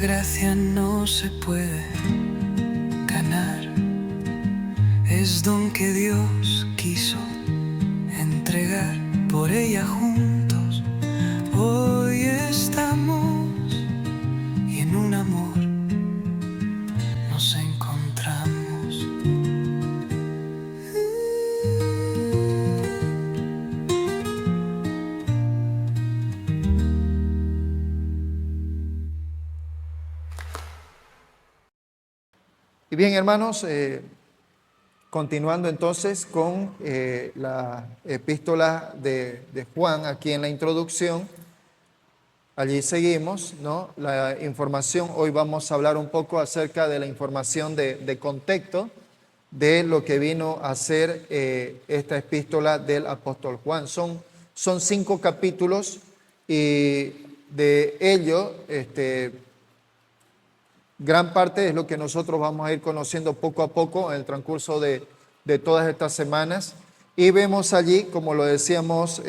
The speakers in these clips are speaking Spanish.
gracia no se puede ganar, es don que Dios quiso entregar. Por ella juntos hoy estamos y en un amor nos encontramos. Y bien, hermanos, continuando entonces con la epístola de Juan, aquí en la introducción, allí seguimos, ¿no? La información, hoy vamos a hablar un poco acerca de la información de contexto de lo que vino a ser esta epístola del apóstol Juan. Son 5 capítulos y de ello, gran parte es lo que nosotros vamos a ir conociendo poco a poco en el transcurso de todas estas semanas. Y vemos allí, como lo decíamos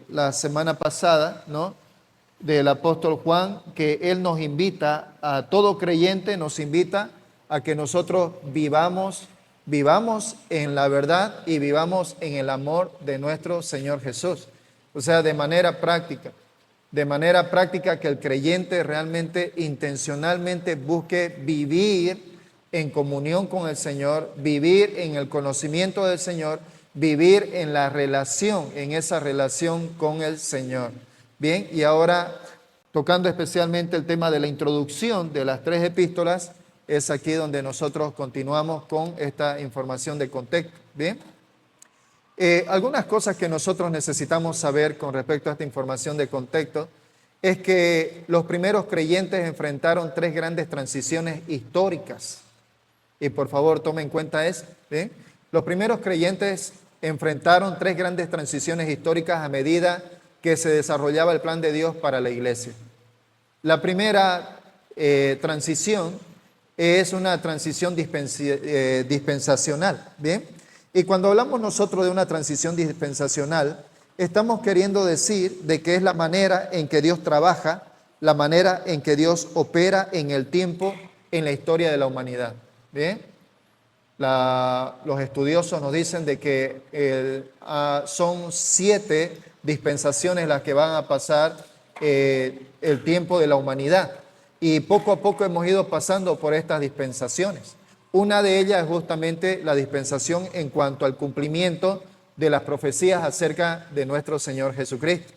la semana pasada, ¿no?, del apóstol Juan, que él nos invita, a todo creyente nos invita a que nosotros vivamos en la verdad y vivamos en el amor de nuestro Señor Jesús. O sea, de manera práctica que el creyente realmente intencionalmente busque vivir en comunión con el Señor, vivir en el conocimiento del Señor, vivir en la relación, en esa relación con el Señor. Bien, y ahora tocando especialmente el tema de la introducción de las 3 epístolas, es aquí donde nosotros continuamos con esta información de contexto. Bien. Algunas cosas que nosotros necesitamos saber con respecto a esta información de contexto es que los primeros creyentes enfrentaron 3 grandes transiciones históricas. Y por favor, tomen en cuenta eso. ¿Bien? Los primeros creyentes enfrentaron 3 grandes transiciones históricas a medida que se desarrollaba el plan de Dios para la iglesia. La primera transición es una transición dispensacional. ¿Bien? Y cuando hablamos nosotros de una transición dispensacional, estamos queriendo decir de que es la manera en que Dios trabaja, la manera en que Dios opera en el tiempo, en la historia de la humanidad. ¿Bien? Los estudiosos nos dicen de que son 7 dispensaciones las que van a pasar el tiempo de la humanidad. Y poco a poco hemos ido pasando por estas dispensaciones. Una de ellas es justamente la dispensación en cuanto al cumplimiento de las profecías acerca de nuestro Señor Jesucristo.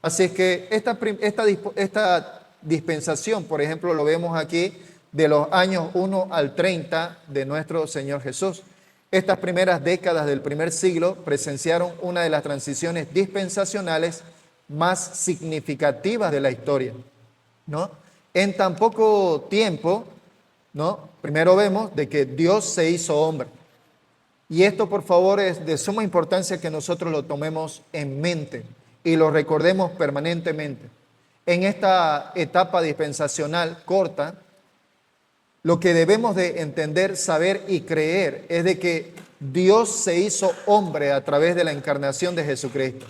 Así es que esta dispensación, por ejemplo, lo vemos aquí de los años 1 al 30 de nuestro Señor Jesús. Estas primeras décadas del primer siglo presenciaron una de las transiciones dispensacionales más significativas de la historia, ¿no? En tan poco tiempo, ¿no?, primero vemos de que Dios se hizo hombre. Y esto, por favor, es de suma importancia que nosotros lo tomemos en mente y lo recordemos permanentemente. En esta etapa dispensacional corta, lo que debemos de entender, saber y creer es de que Dios se hizo hombre a través de la encarnación de Jesucristo.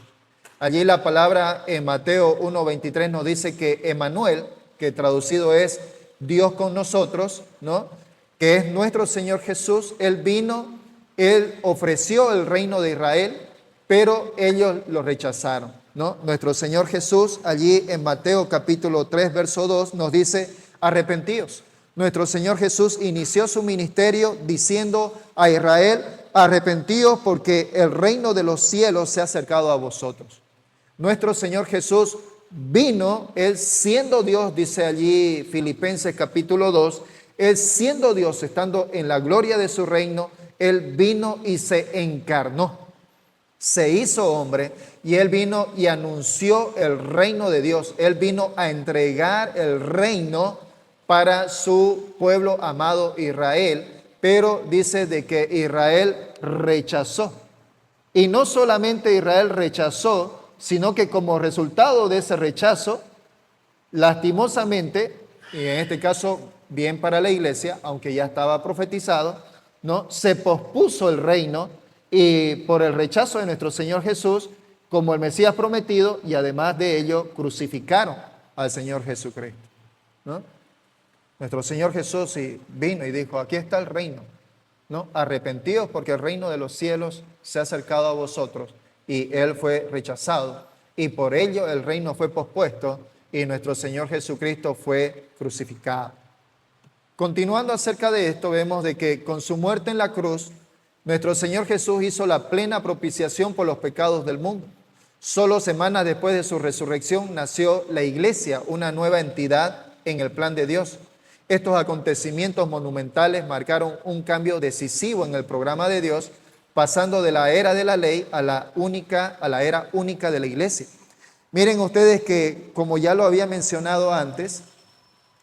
Allí la palabra en Mateo 1:23 nos dice que Emmanuel, que traducido es Dios con nosotros, ¿no?, que es nuestro Señor Jesús, Él vino, Él ofreció el reino de Israel, pero ellos lo rechazaron, ¿no? Nuestro Señor Jesús, allí en Mateo capítulo 3, verso 2, nos dice, arrepentíos. Nuestro Señor Jesús inició su ministerio diciendo a Israel, arrepentíos porque el reino de los cielos se ha acercado a vosotros. Nuestro Señor Jesús vino, Él siendo Dios, dice allí Filipenses capítulo 2, Él siendo Dios, estando en la gloria de su reino, Él vino y se encarnó, se hizo hombre y Él vino y anunció el reino de Dios. Él vino a entregar el reino para su pueblo amado Israel, pero dice de que Israel rechazó. Y no solamente Israel rechazó, sino que como resultado de ese rechazo, lastimosamente, y en este caso bien para la iglesia, aunque ya estaba profetizado, ¿no?, se pospuso el reino y por el rechazo de nuestro Señor Jesús como el Mesías prometido, y además de ello crucificaron al Señor Jesucristo, ¿no? Nuestro Señor Jesús vino y dijo, aquí está el reino, ¿no? Arrepentidos porque el reino de los cielos se ha acercado a vosotros. Y Él fue rechazado y por ello el reino fue pospuesto y nuestro Señor Jesucristo fue crucificado. Continuando acerca de esto, vemos de que con su muerte en la cruz, nuestro Señor Jesús hizo la plena propiciación por los pecados del mundo. Solo semanas después de su resurrección nació la iglesia, una nueva entidad en el plan de Dios. Estos acontecimientos monumentales marcaron un cambio decisivo en el programa de Dios, pasando de la era de la ley a la era única de la iglesia. Miren ustedes que, como ya lo había mencionado antes,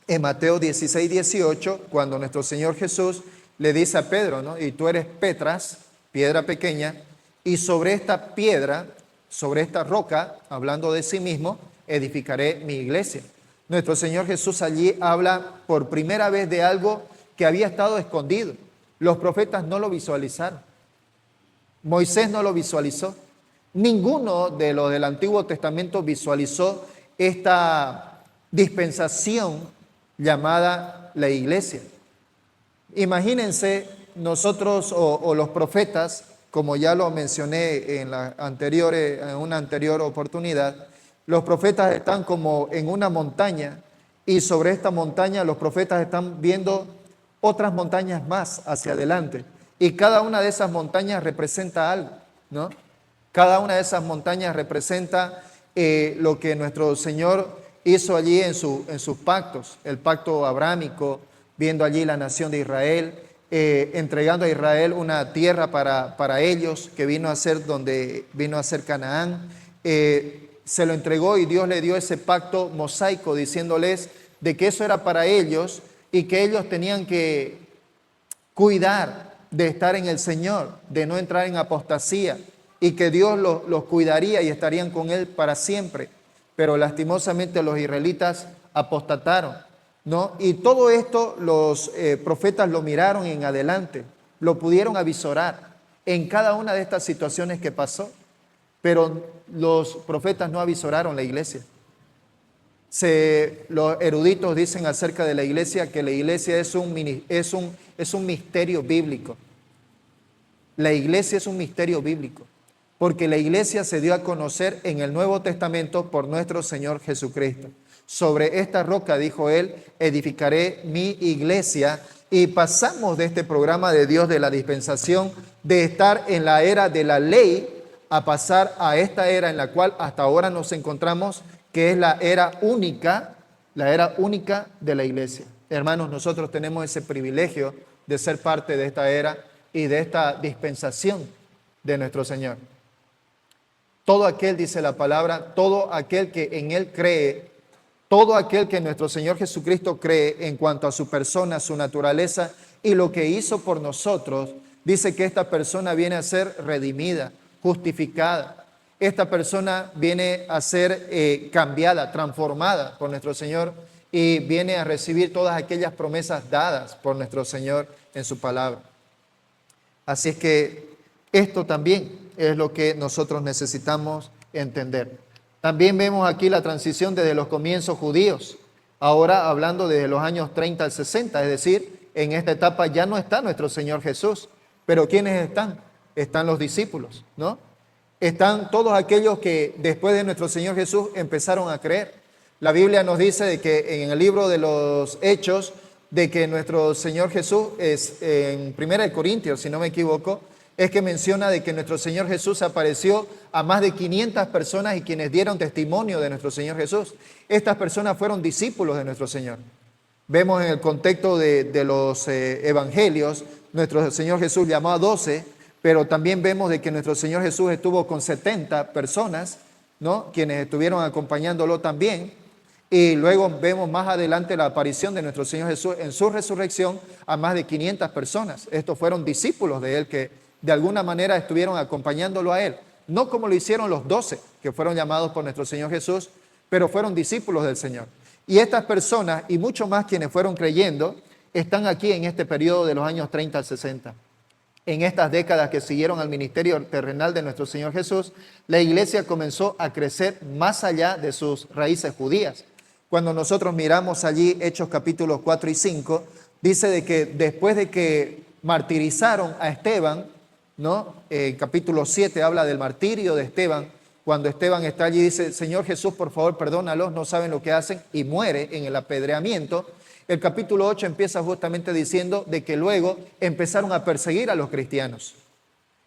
en Mateo 16, 18, cuando nuestro Señor Jesús le dice a Pedro, ¿no? Y tú eres Petras, piedra pequeña, y sobre esta piedra, sobre esta roca, hablando de sí mismo, edificaré mi iglesia. Nuestro Señor Jesús allí habla por primera vez de algo que había estado escondido. Los profetas no lo visualizaron. Moisés no lo visualizó. Ninguno de los del Antiguo Testamento visualizó esta dispensación llamada la iglesia. Imagínense nosotros o los profetas, como ya lo mencioné en una anterior oportunidad, los profetas están como en una montaña y sobre esta montaña los profetas están viendo otras montañas más hacia adelante y cada una de esas montañas representa algo, ¿no? Cada una de esas montañas representa lo que nuestro Señor hizo allí en sus pactos, el pacto abrámico, viendo allí la nación de Israel, entregando a Israel una tierra para ellos que vino a ser donde vino a ser Canaán. Se lo entregó y Dios le dio ese pacto mosaico diciéndoles de que eso era para ellos y que ellos tenían que cuidar de estar en el Señor, de no entrar en apostasía y que Dios los cuidaría y estarían con Él para siempre. Pero lastimosamente los israelitas apostataron, ¿no? Y todo esto los profetas lo miraron en adelante, lo pudieron avisorar en cada una de estas situaciones que pasó, pero los profetas no avisoraron la iglesia. Los eruditos dicen acerca de la iglesia que la iglesia es un misterio bíblico. La iglesia es un misterio bíblico, porque la iglesia se dio a conocer en el Nuevo Testamento por nuestro Señor Jesucristo. Sobre esta roca, dijo Él, edificaré mi iglesia. Y pasamos de este programa de Dios de la dispensación, de estar en la era de la ley, a pasar a esta era en la cual hasta ahora nos encontramos, que es la era única de la iglesia. Hermanos, nosotros tenemos ese privilegio de ser parte de esta era y de esta dispensación de nuestro Señor. Todo aquel, dice la palabra, todo aquel que en Él cree, todo aquel que en nuestro Señor Jesucristo cree en cuanto a su persona, su naturaleza y lo que hizo por nosotros, dice que esta persona viene a ser redimida, justificada. Esta persona viene a ser cambiada, transformada por nuestro Señor y viene a recibir todas aquellas promesas dadas por nuestro Señor en su palabra. Así es que esto también es lo que nosotros necesitamos entender. También vemos aquí la transición desde los comienzos judíos, ahora hablando desde los años 30 al 60, es decir, en esta etapa ya no está nuestro Señor Jesús, pero ¿quiénes están? Están los discípulos, ¿no? Están todos aquellos que después de nuestro Señor Jesús empezaron a creer. La Biblia nos dice de que en el libro de los Hechos, de que nuestro Señor Jesús es en 1 Corintios, si no me equivoco, es que menciona de que nuestro Señor Jesús apareció a más de 500 personas y quienes dieron testimonio de nuestro Señor Jesús. Estas personas fueron discípulos de nuestro Señor. Vemos en el contexto de los evangelios, nuestro Señor Jesús llamó a 12, pero también vemos de que nuestro Señor Jesús estuvo con 70 personas, ¿no? Quienes estuvieron acompañándolo también. Y luego vemos más adelante la aparición de nuestro Señor Jesús en su resurrección a más de 500 personas. Estos fueron discípulos de Él que de alguna manera estuvieron acompañándolo a Él. No como lo hicieron los 12 que fueron llamados por nuestro Señor Jesús, pero fueron discípulos del Señor. Y estas personas y mucho más quienes fueron creyendo están aquí en este periodo de los años 30 al 60. En estas décadas que siguieron al ministerio terrenal de nuestro Señor Jesús, la iglesia comenzó a crecer más allá de sus raíces judías. Cuando nosotros miramos allí Hechos capítulos 4 y 5, dice de que después de que martirizaron a Esteban, ¿no? Capítulo 7 habla del martirio de Esteban. Cuando Esteban está allí dice, Señor Jesús, por favor, perdónalos, no saben lo que hacen, y muere en el apedreamiento. El capítulo 8 empieza justamente diciendo de que luego empezaron a perseguir a los cristianos.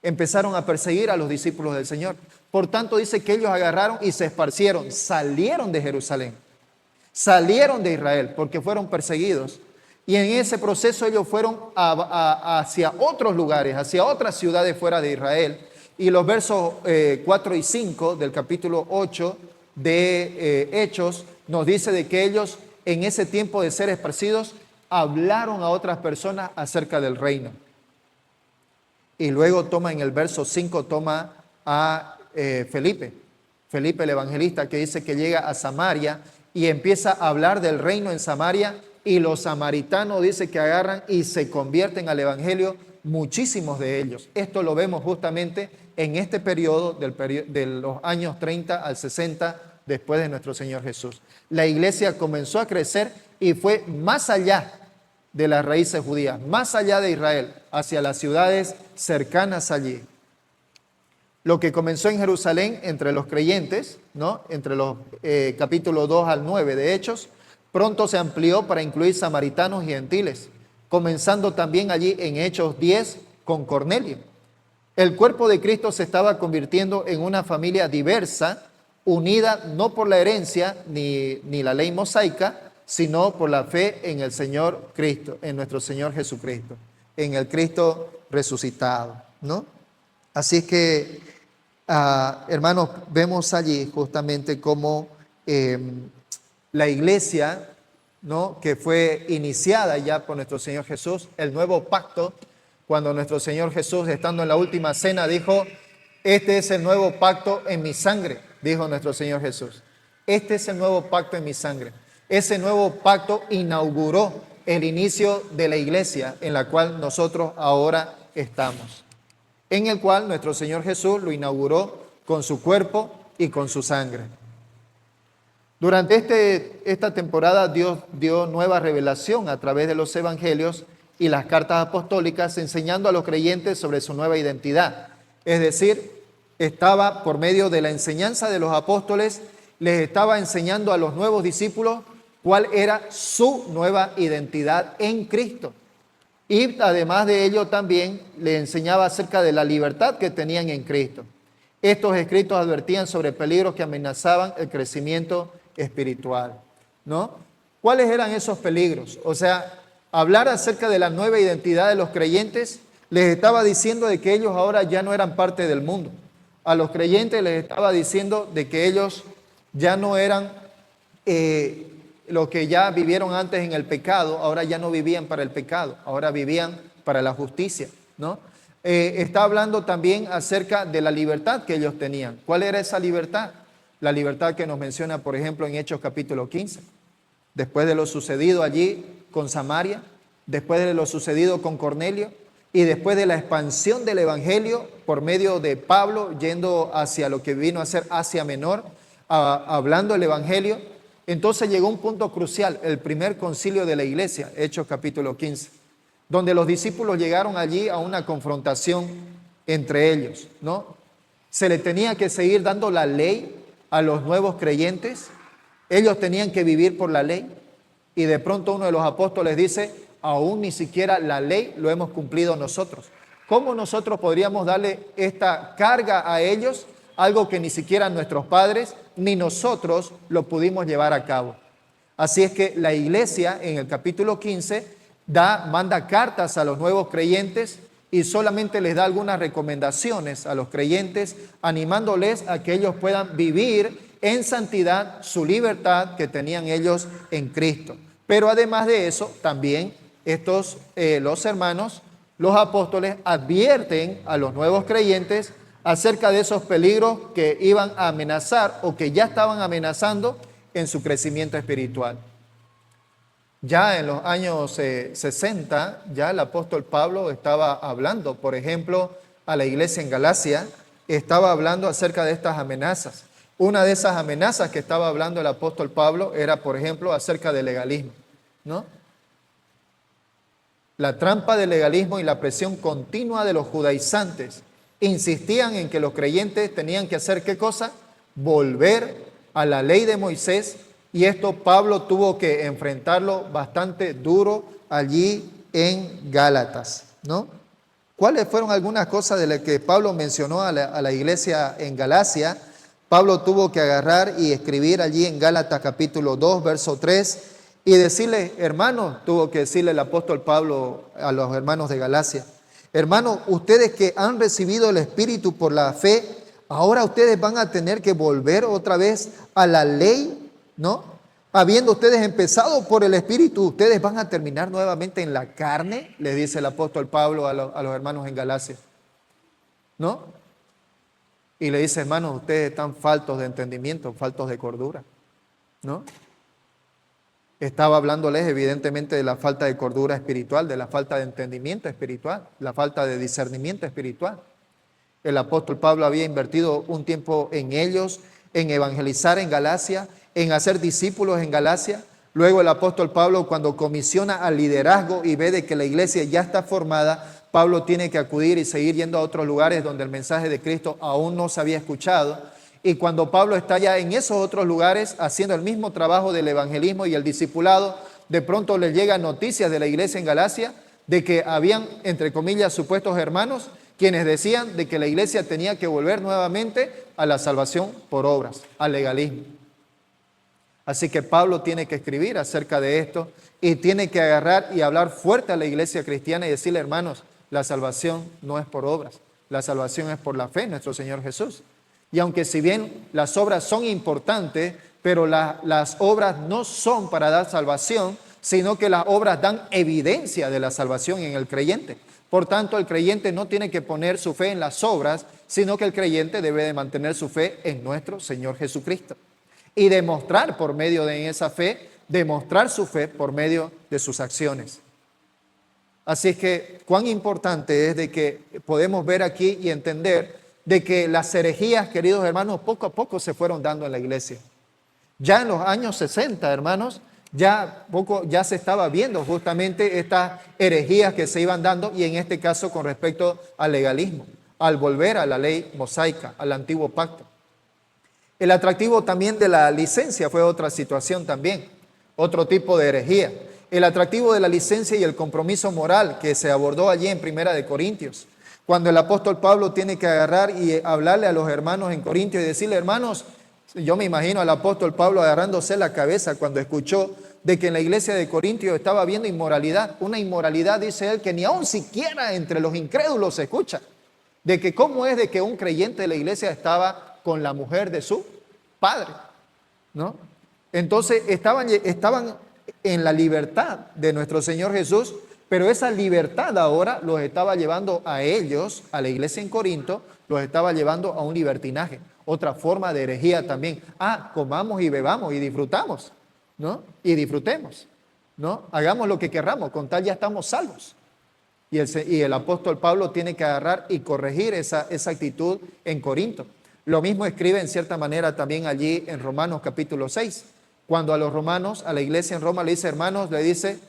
Empezaron a perseguir a los discípulos del Señor. Por tanto, dice que ellos agarraron y se esparcieron, salieron de Jerusalén, salieron de Israel, porque fueron perseguidos. Y en ese proceso ellos fueron hacia otros lugares, hacia otras ciudades fuera de Israel. Y los versos 4 y 5 del capítulo 8 de Hechos nos dice de que ellos en ese tiempo de ser esparcidos hablaron a otras personas acerca del reino. Y luego toma en el verso 5, toma a Felipe el evangelista, que dice que llega a Samaria y empieza a hablar del reino en Samaria, y los samaritanos dice que agarran y se convierten al evangelio, muchísimos de ellos. Esto lo vemos justamente en este periodo de los años 30 al 60 después de nuestro Señor Jesús. La iglesia comenzó a crecer y fue más allá de las raíces judías, más allá de Israel, hacia las ciudades cercanas allí. Lo que comenzó en Jerusalén entre los creyentes, ¿no? Entre los capítulos 2 al 9 de Hechos, pronto se amplió para incluir samaritanos y gentiles, comenzando también allí en Hechos 10 con Cornelio. El cuerpo de Cristo se estaba convirtiendo en una familia diversa, unida no por la herencia ni la ley mosaica, sino por la fe en el Señor Cristo, en nuestro Señor Jesucristo, en el Cristo resucitado, ¿no? Así es que, hermanos, vemos allí justamente cómo la iglesia, ¿no? Que fue iniciada ya por nuestro Señor Jesús, el nuevo pacto, cuando nuestro Señor Jesús, estando en la última cena, dijo, este es el nuevo pacto en mi sangre, dijo nuestro Señor Jesús. Este es el nuevo pacto en mi sangre. Ese nuevo pacto inauguró el inicio de la iglesia en la cual nosotros ahora estamos, en el cual nuestro Señor Jesús lo inauguró con su cuerpo y con su sangre. Durante esta temporada Dios dio nueva revelación a través de los evangelios y las cartas apostólicas, enseñando a los creyentes sobre su nueva identidad. Es decir, estaba por medio de la enseñanza de los apóstoles, les estaba enseñando a los nuevos discípulos cuál era su nueva identidad en Cristo. Y además de ello también le enseñaba acerca de la libertad que tenían en Cristo. Estos escritos advertían sobre peligros que amenazaban el crecimiento espiritual, ¿no? ¿Cuáles eran esos peligros? O sea, hablar acerca de la nueva identidad de los creyentes les estaba diciendo de que ellos ahora ya no eran parte del mundo. A los creyentes les estaba diciendo de que ellos ya no eran lo que ya vivieron antes en el pecado, ahora ya no vivían para el pecado, ahora vivían para la justicia, ¿no? Está hablando también acerca de la libertad que ellos tenían. ¿Cuál era esa libertad? La libertad que nos menciona, por ejemplo, en Hechos capítulo 15. Después de lo sucedido allí con Samaria, después de lo sucedido con Cornelio y después de la expansión del evangelio por medio de Pablo yendo hacia lo que vino a ser Asia Menor, hablando el evangelio, entonces llegó un punto crucial, el primer concilio de la iglesia, Hechos capítulo 15, donde los discípulos llegaron allí a una confrontación entre ellos, ¿no? Se le tenía que seguir dando la ley a los nuevos creyentes, ellos tenían que vivir por la ley, y de pronto uno de los apóstoles dice, aún ni siquiera la ley lo hemos cumplido nosotros. ¿Cómo nosotros podríamos darle esta carga a ellos? Algo que ni siquiera nuestros padres ni nosotros lo pudimos llevar a cabo. Así es que la iglesia en el capítulo 15 manda cartas a los nuevos creyentes y solamente les da algunas recomendaciones a los creyentes, animándoles a que ellos puedan vivir en santidad su libertad que tenían ellos en Cristo. Pero además de eso, también los hermanos, los apóstoles advierten a los nuevos creyentes acerca de esos peligros que iban a amenazar o que ya estaban amenazando en su crecimiento espiritual. Ya en los años 60, ya el apóstol Pablo estaba hablando, por ejemplo, a la iglesia en Galacia, estaba hablando acerca de estas amenazas. Una de esas amenazas que estaba hablando el apóstol Pablo era, por ejemplo, acerca del legalismo, ¿no? La trampa del legalismo y la presión continua de los judaizantes insistían en que los creyentes tenían que hacer ¿qué cosa? Volver a la ley de Moisés, y esto Pablo tuvo que enfrentarlo bastante duro allí en Gálatas, ¿no? ¿Cuáles fueron algunas cosas de las que Pablo mencionó a la iglesia en Galacia? Pablo tuvo que agarrar y escribir allí en Gálatas capítulo 2, verso 3, y decirle, hermanos, tuvo que decirle el apóstol Pablo a los hermanos de Galacia, hermanos, ustedes que han recibido el Espíritu por la fe, ahora ustedes van a tener que volver otra vez a la ley, ¿no? Habiendo ustedes empezado por el Espíritu, ustedes van a terminar nuevamente en la carne, le dice el apóstol Pablo a los hermanos en Galacia, ¿no? Y le dice, hermanos, ustedes están faltos de entendimiento, faltos de cordura, ¿no? Estaba hablándoles evidentemente de la falta de cordura espiritual, de la falta de entendimiento espiritual, la falta de discernimiento espiritual. El apóstol Pablo había invertido un tiempo en ellos, en evangelizar en Galacia, en hacer discípulos en Galacia. Luego el apóstol Pablo, cuando comisiona al liderazgo y ve de que la iglesia ya está formada, Pablo tiene que acudir y seguir yendo a otros lugares donde el mensaje de Cristo aún no se había escuchado. Y cuando Pablo está ya en esos otros lugares haciendo el mismo trabajo del evangelismo y el discipulado, de pronto le llegan noticias de la iglesia en Galacia de que habían, entre comillas, supuestos hermanos quienes decían de que la iglesia tenía que volver nuevamente a la salvación por obras, al legalismo. Así que Pablo tiene que escribir acerca de esto y tiene que agarrar y hablar fuerte a la iglesia cristiana y decirle, hermanos, la salvación no es por obras, la salvación es por la fe en nuestro Señor Jesús. Y aunque si bien las obras son importantes, pero las obras no son para dar salvación, sino que las obras dan evidencia de la salvación en el creyente. Por tanto, el creyente no tiene que poner su fe en las obras, sino que el creyente debe de mantener su fe en nuestro Señor Jesucristo. Y demostrar por medio de esa fe, demostrar su fe por medio de sus acciones. Así es que cuán importante es de que podemos ver aquí y entender de que las herejías, queridos hermanos, poco a poco se fueron dando en la iglesia. Ya en los años 60, hermanos, ya se estaba viendo justamente estas herejías que se iban dando, y en este caso con respecto al legalismo, al volver a la ley mosaica, al antiguo pacto. El atractivo también de la licencia fue otra situación también, otro tipo de herejía. El atractivo de la licencia y el compromiso moral que se abordó allí en Primera de Corintios. Cuando el apóstol Pablo tiene que agarrar y hablarle a los hermanos en Corintios y decirle, hermanos, yo me imagino al apóstol Pablo agarrándose la cabeza cuando escuchó de que en la iglesia de Corintios estaba habiendo inmoralidad. Una inmoralidad, dice él, que ni aun siquiera entre los incrédulos se escucha. De que cómo es de que un creyente de la iglesia estaba con la mujer de su padre, ¿no? Entonces estaban en la libertad de nuestro Señor Jesús, pero esa libertad ahora los estaba llevando a ellos, a la iglesia en Corinto, los estaba llevando a un libertinaje, otra forma de herejía también. Comamos y bebamos y disfrutamos, ¿no? Y disfrutemos, ¿no? Hagamos lo que querramos, con tal ya estamos salvos. Y el apóstol Pablo tiene que agarrar y corregir esa actitud en Corinto. Lo mismo escribe en cierta manera también allí en Romanos capítulo 6. Cuando a los romanos, a la iglesia en Roma le dice, hermanos, le dice,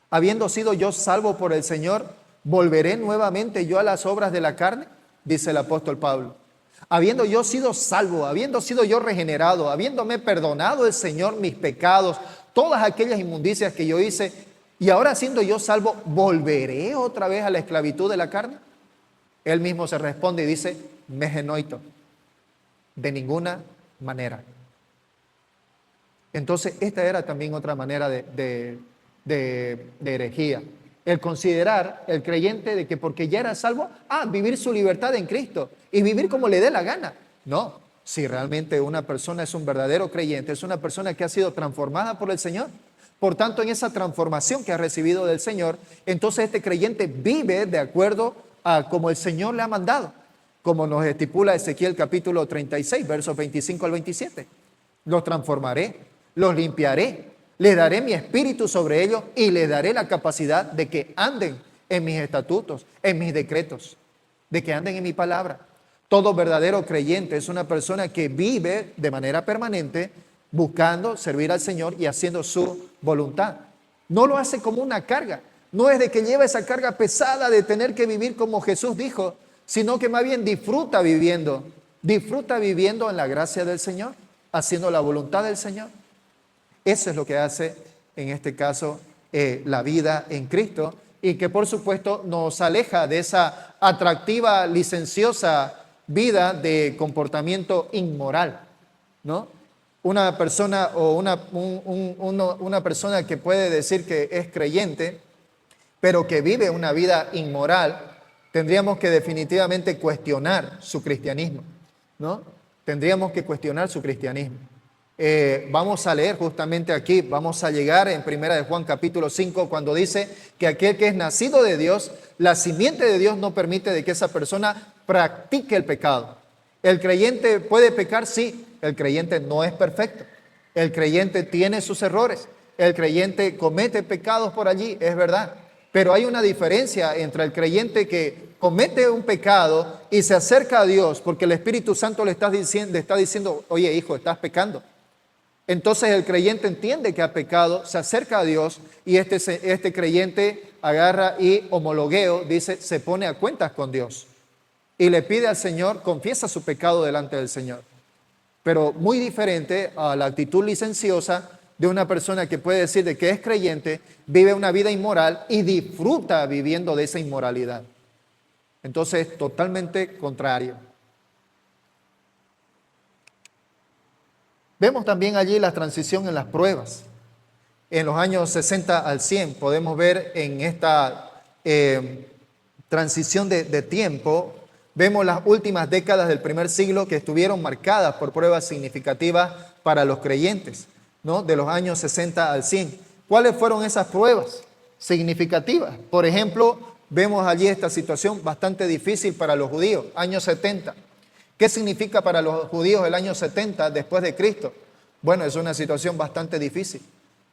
habiendo sido yo salvo por el Señor, ¿volveré nuevamente yo a las obras de la carne? Dice el apóstol Pablo. Habiendo yo sido salvo, habiendo sido yo regenerado, habiéndome perdonado el Señor mis pecados, todas aquellas inmundicias que yo hice, y ahora siendo yo salvo, ¿volveré otra vez a la esclavitud de la carne? Él mismo se responde y dice, megenoito, de ninguna manera. Entonces, esta era también otra manera de herejía. El considerar el creyente de que porque ya era salvo, vivir su libertad en Cristo y vivir como le dé la gana. No, si realmente una persona es un verdadero creyente, es una persona que ha sido transformada por el Señor. Por tanto, en esa transformación que ha recibido del Señor, entonces este creyente vive de acuerdo a como el Señor le ha mandado, como nos estipula Ezequiel capítulo 36, versos 25 al 27. Los transformaré, los limpiaré, les daré mi espíritu sobre ellos y les daré la capacidad de que anden en mis estatutos, en mis decretos, de que anden en mi palabra. Todo verdadero creyente es una persona que vive de manera permanente buscando servir al Señor y haciendo su voluntad. No lo hace como una carga. No es de que lleva esa carga pesada de tener que vivir como Jesús dijo, sino que más bien disfruta viviendo en la gracia del Señor, haciendo la voluntad del Señor. Eso es lo que hace en este caso la vida en Cristo, y que por supuesto nos aleja de esa atractiva, licenciosa vida de comportamiento inmoral, ¿no? Una persona o una persona que puede decir que es creyente, pero que vive una vida inmoral, tendríamos que definitivamente cuestionar su cristianismo, ¿no? Tendríamos que cuestionar su cristianismo. Vamos a leer justamente aquí, vamos a llegar en 1 de Juan capítulo 5, cuando dice que aquel que es nacido de Dios, la simiente de Dios no permite de que esa persona practique el pecado. ¿El creyente puede pecar? Sí, el creyente no es perfecto. El creyente tiene sus errores. El creyente comete pecados por allí, es verdad. Pero hay una diferencia entre el creyente que comete un pecado y se acerca a Dios porque el Espíritu Santo le está diciendo, oye hijo, estás pecando. Entonces el creyente entiende que ha pecado, se acerca a Dios y este creyente agarra y homologueo, dice, se pone a cuentas con Dios y le pide al Señor, confiesa su pecado delante del Señor. Pero muy diferente a la actitud licenciosa de una persona que puede decir de que es creyente, vive una vida inmoral y disfruta viviendo de esa inmoralidad. Entonces es totalmente contrario. Vemos también allí la transición en las pruebas. En los años 60 al 100 podemos ver en esta transición de tiempo, vemos las últimas décadas del primer siglo que estuvieron marcadas por pruebas significativas para los creyentes, ¿no? De los años 60 al 100. ¿Cuáles fueron esas pruebas significativas? Por ejemplo, vemos allí esta situación bastante difícil para los judíos, años 70. ¿Qué significa para los judíos el año 70 después de Cristo? Bueno, es una situación bastante difícil.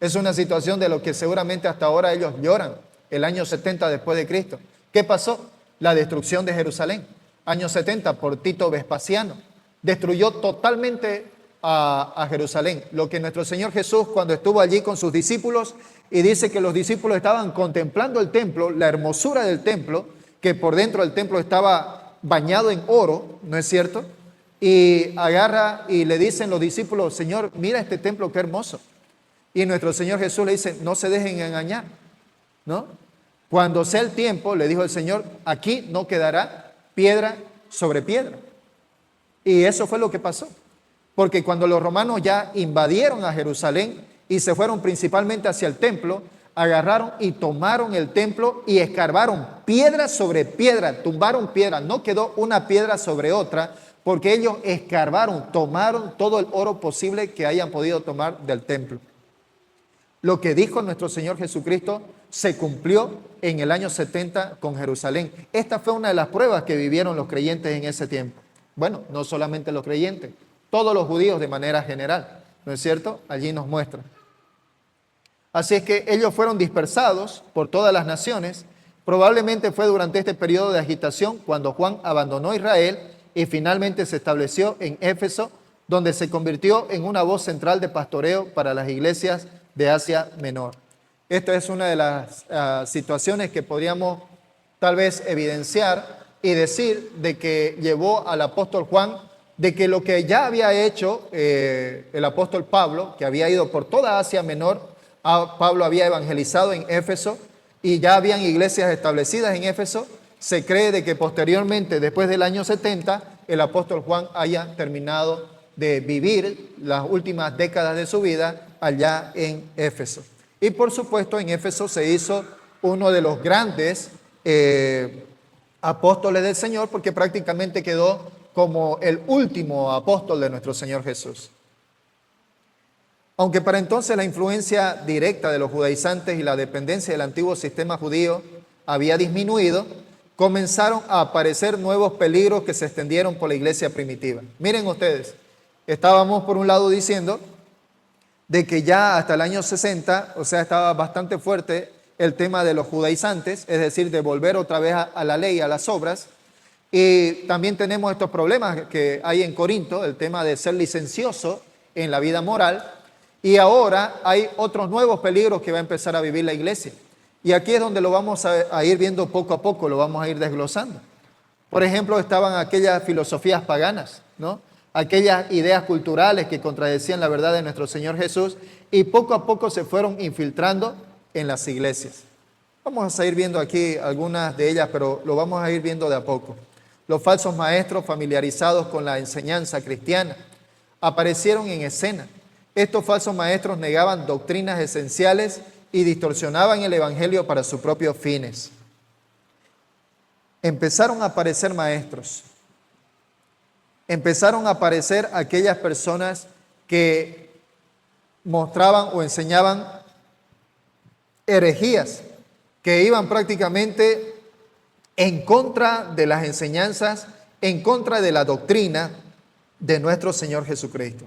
Es una situación de lo que seguramente hasta ahora ellos lloran, el año 70 después de Cristo. ¿Qué pasó? La destrucción de Jerusalén. Año 70 por Tito Vespasiano. Destruyó totalmente a Jerusalén. Lo que nuestro Señor Jesús, cuando estuvo allí con sus discípulos, y dice que los discípulos estaban contemplando el templo, la hermosura del templo, que por dentro del templo estaba bañado en oro, ¿no es cierto? Y agarra y le dicen los discípulos, Señor, mira este templo, qué hermoso. Y nuestro Señor Jesús le dice, no se dejen engañar, ¿no? Cuando sea el tiempo, le dijo el Señor, aquí no quedará piedra sobre piedra. Y eso fue lo que pasó. Porque cuando los romanos ya invadieron a Jerusalén y se fueron principalmente hacia el templo, agarraron y tomaron el templo y escarbaron piedra sobre piedra, tumbaron piedra, no quedó una piedra sobre otra, porque ellos escarbaron, tomaron todo el oro posible que hayan podido tomar del templo. Lo que dijo nuestro Señor Jesucristo se cumplió en el año 70 con Jerusalén. Esta fue una de las pruebas que vivieron los creyentes en ese tiempo. Bueno, no solamente los creyentes, todos los judíos de manera general, ¿no es cierto? Allí nos muestra. Así es que ellos fueron dispersados por todas las naciones. Probablemente fue durante este periodo de agitación cuando Juan abandonó Israel y finalmente se estableció en Éfeso, donde se convirtió en una voz central de pastoreo para las iglesias de Asia Menor. Esta es una de las situaciones que podríamos tal vez evidenciar y decir de que llevó al apóstol Juan, de que lo que ya había hecho el apóstol Pablo, que había ido por toda Asia Menor, Pablo había evangelizado en Éfeso y ya habían iglesias establecidas en Éfeso. Se cree de que posteriormente, después del año 70, el apóstol Juan haya terminado de vivir las últimas décadas de su vida allá en Éfeso. Y por supuesto en Éfeso se hizo uno de los grandes apóstoles del Señor, porque prácticamente quedó como el último apóstol de nuestro Señor Jesús. Aunque para entonces la influencia directa de los judaizantes y la dependencia del antiguo sistema judío había disminuido, comenzaron a aparecer nuevos peligros que se extendieron por la iglesia primitiva. Miren ustedes, estábamos por un lado diciendo de que ya hasta el año 60, o sea, estaba bastante fuerte el tema de los judaizantes, es decir, de volver otra vez a la ley, a las obras, Y también tenemos estos problemas que hay en Corinto, el tema de ser licencioso en la vida moral. Y ahora hay otros nuevos peligros que va a empezar a vivir la iglesia. Y aquí es donde lo vamos a ir viendo poco a poco, lo vamos a ir desglosando. Por ejemplo, estaban aquellas filosofías paganas, ¿no? Aquellas ideas culturales que contradecían la verdad de nuestro Señor Jesús y poco a poco se fueron infiltrando en las iglesias. Vamos a ir viendo aquí algunas de ellas, pero lo vamos a ir viendo de a poco. Los falsos maestros familiarizados con la enseñanza cristiana aparecieron en escena. Estos falsos maestros negaban doctrinas esenciales y distorsionaban el evangelio para sus propios fines. Empezaron a aparecer maestros. Empezaron a aparecer aquellas personas que mostraban o enseñaban herejías, que iban prácticamente en contra de las enseñanzas, en contra de la doctrina de nuestro Señor Jesucristo.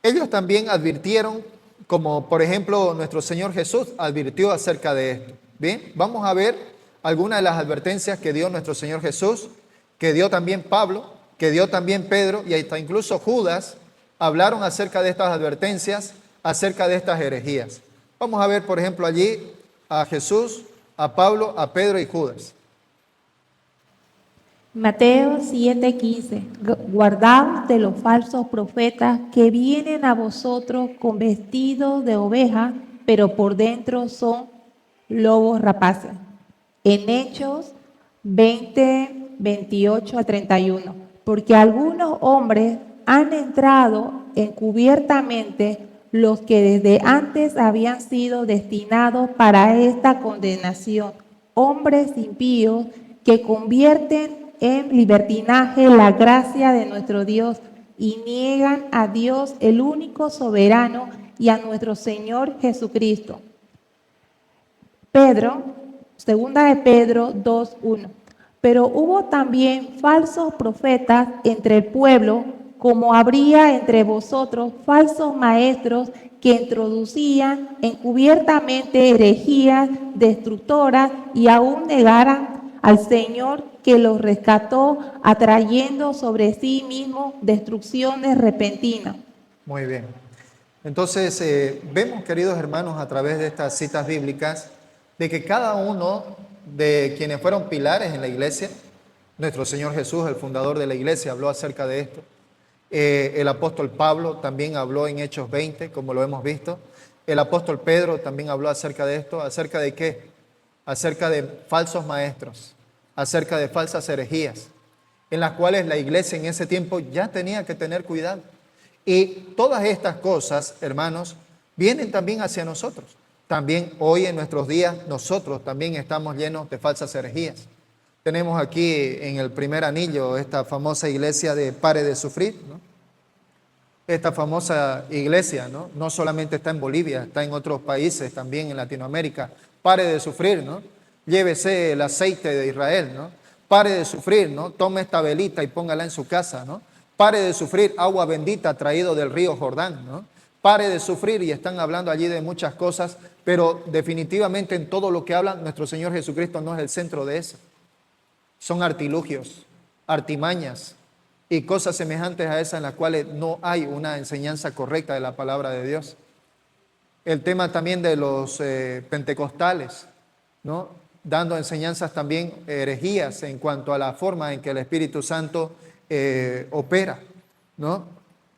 Ellos también advirtieron, como por ejemplo nuestro Señor Jesús advirtió acerca de esto. Bien, vamos a ver algunas de las advertencias que dio nuestro Señor Jesús, que dio también Pablo, que dio también Pedro y hasta incluso Judas hablaron acerca de estas advertencias, acerca de estas herejías. Vamos a ver, por ejemplo, allí a Jesús, a Pablo, a Pedro y Judas. Mateo 7:15. Guardaos de los falsos profetas que vienen a vosotros con vestidos de oveja, pero por dentro son lobos rapaces. En Hechos 20:28-31. Porque algunos hombres han entrado encubiertamente, los que desde antes habían sido destinados para esta condenación, hombres impíos que convierten en libertinaje la gracia de nuestro Dios y niegan a Dios el único soberano y a nuestro Señor Jesucristo. Segunda de Pedro 2:1. Pero hubo también falsos profetas entre el pueblo, como habría entre vosotros falsos maestros que introducían encubiertamente herejías destructoras y aún negaran al Señor que los rescató, atrayendo sobre sí mismo destrucciones repentinas. Muy bien. Entonces, vemos, queridos hermanos, a través de estas citas bíblicas, de que cada uno de quienes fueron pilares en la iglesia, nuestro Señor Jesús, el fundador de la iglesia, habló acerca de esto. El apóstol Pablo también habló en Hechos 20, como lo hemos visto. El apóstol Pedro también habló acerca de esto. ¿Acerca de qué? Acerca de falsos maestros, acerca de falsas herejías, en las cuales la iglesia en ese tiempo ya tenía que tener cuidado. Y todas estas cosas, hermanos, vienen también hacia nosotros. También hoy en nuestros días nosotros también estamos llenos de falsas herejías. Tenemos aquí en el primer anillo esta famosa iglesia de Pare de Sufrir, ¿no? Esta famosa iglesia, ¿no? No solamente está en Bolivia, está en otros países también en Latinoamérica. Pare de sufrir, ¿no? Llévese el aceite de Israel, ¿no? Pare de sufrir, ¿no? Tome esta velita y póngala en su casa, ¿no? Pare de sufrir agua bendita traído del río Jordán, ¿no? Pare de sufrir, y están hablando allí de muchas cosas, pero definitivamente en todo lo que hablan, nuestro Señor Jesucristo no es el centro de eso. Son artilugios, artimañas y cosas semejantes a esas en las cuales no hay una enseñanza correcta de la palabra de Dios. El tema también de los pentecostales, ¿no? Dando enseñanzas también herejías en cuanto a la forma en que el Espíritu Santo opera, ¿no?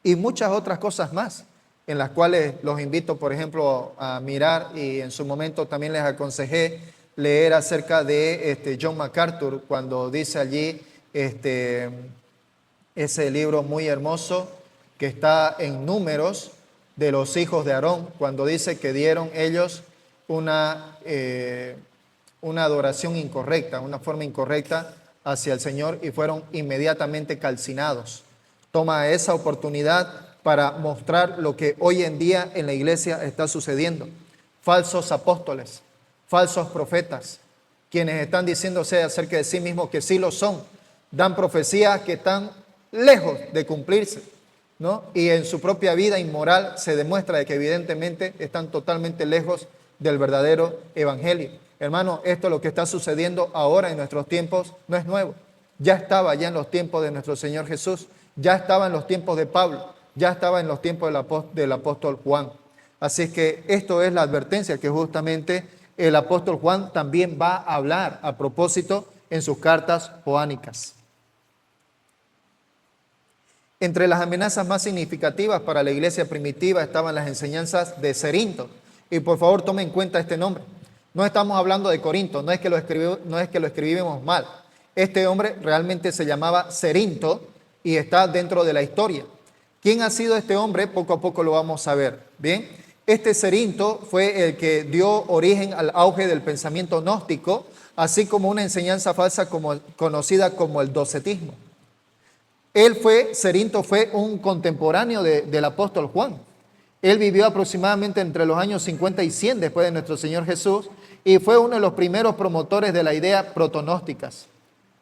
Y muchas otras cosas más, en las cuales los invito, por ejemplo, a mirar, y en su momento también les aconsejé leer acerca de John MacArthur, cuando dice allí ese libro muy hermoso que está en Números de los hijos de Aarón, cuando dice que dieron ellos una adoración incorrecta, una forma incorrecta hacia el Señor y fueron inmediatamente calcinados. Toma esa oportunidad para mostrar lo que hoy en día en la iglesia está sucediendo. Falsos apóstoles, falsos profetas, quienes están diciéndose acerca de sí mismos que sí lo son, dan profecías que están lejos de cumplirse, ¿no? Y en su propia vida inmoral se demuestra de que evidentemente están totalmente lejos del verdadero evangelio. Hermano, esto lo que está sucediendo ahora en nuestros tiempos no es nuevo. Ya estaba ya en los tiempos de nuestro Señor Jesús, ya estaba en los tiempos de Pablo, ya estaba en los tiempos del apóstol Juan. Así es que esto es la advertencia que justamente el apóstol Juan también va a hablar a propósito en sus cartas joánicas. Entre las amenazas más significativas para la iglesia primitiva estaban las enseñanzas de Cerinto. Y por favor tomen en cuenta este nombre. No estamos hablando de Corinto, no es que lo escribimos mal. Este hombre realmente se llamaba Cerinto y está dentro de la historia. ¿Quién ha sido este hombre? Poco a poco lo vamos a ver. Bien, este Cerinto fue el que dio origen al auge del pensamiento gnóstico, así como una enseñanza falsa conocida como el docetismo. Cerinto fue un contemporáneo del apóstol Juan. Él vivió aproximadamente entre los años 50 y 100 después de nuestro Señor Jesús y fue uno de los primeros promotores de la idea protonósticas.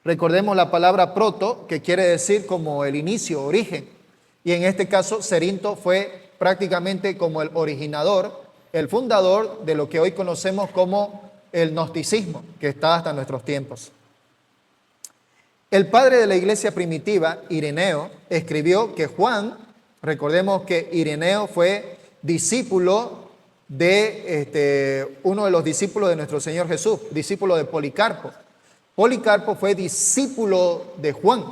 Recordemos la palabra proto, que quiere decir como el inicio, origen. Y en este caso, Cerinto fue prácticamente como el originador, el fundador de lo que hoy conocemos como el gnosticismo, que está hasta nuestros tiempos. El padre de la iglesia primitiva, Ireneo, escribió que Juan, recordemos que Ireneo fue discípulo de uno de los discípulos de nuestro Señor Jesús, discípulo de Policarpo. Policarpo fue discípulo de Juan,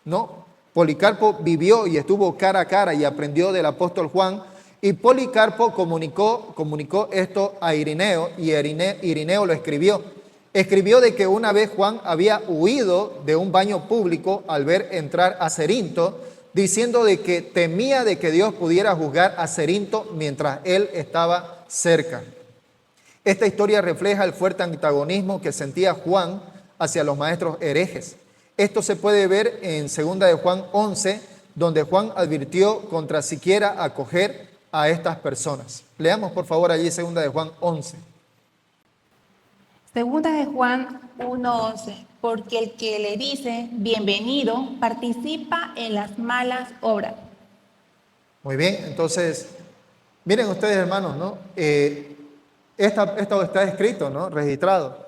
¿no? Policarpo vivió y estuvo cara a cara y aprendió del apóstol Juan, y Policarpo comunicó esto a Ireneo, y Ireneo lo escribió. Escribió de que una vez Juan había huido de un baño público al ver entrar a Cerinto, diciendo de que temía de que Dios pudiera juzgar a Cerinto mientras él estaba cerca. Esta historia refleja el fuerte antagonismo que sentía Juan hacia los maestros herejes. Esto se puede ver en 2 de Juan 11, donde Juan advirtió contra siquiera acoger a estas personas. Leamos por favor allí 2 de Juan 11. Segunda de Juan 1:11, porque el que le dice bienvenido participa en las malas obras. Muy bien, entonces, miren ustedes hermanos, ¿no? Esto está escrito, ¿no? Registrado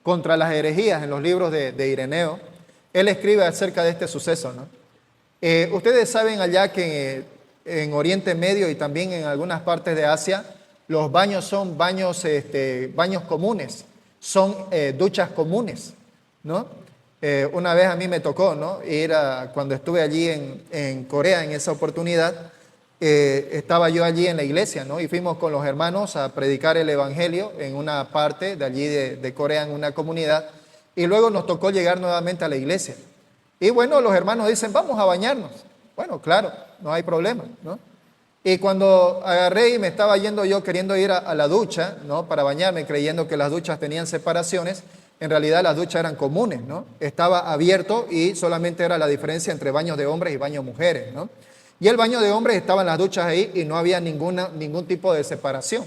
contra las herejías en los libros de Ireneo. Él escribe acerca de este suceso, ¿no? Ustedes saben allá que en Oriente Medio y también en algunas partes de Asia, los baños son baños comunes. Son duchas comunes, ¿no? Una vez a mí me tocó, ¿no? Cuando estuve allí en Corea en esa oportunidad, estaba yo allí en la iglesia, ¿no? Y fuimos con los hermanos a predicar el evangelio en una parte de allí de Corea, en una comunidad, y luego nos tocó llegar nuevamente a la iglesia. Y bueno, los hermanos dicen, vamos a bañarnos. Bueno, claro, no hay problema, ¿no? Y cuando agarré y me estaba yendo yo queriendo ir a la ducha, ¿no? Para bañarme, creyendo que las duchas tenían separaciones, en realidad las duchas eran comunes, ¿no? Estaba abierto y solamente era la diferencia entre baños de hombres y baños de mujeres, ¿no? Y el baño de hombres estaban las duchas ahí y no había ningún tipo de separación.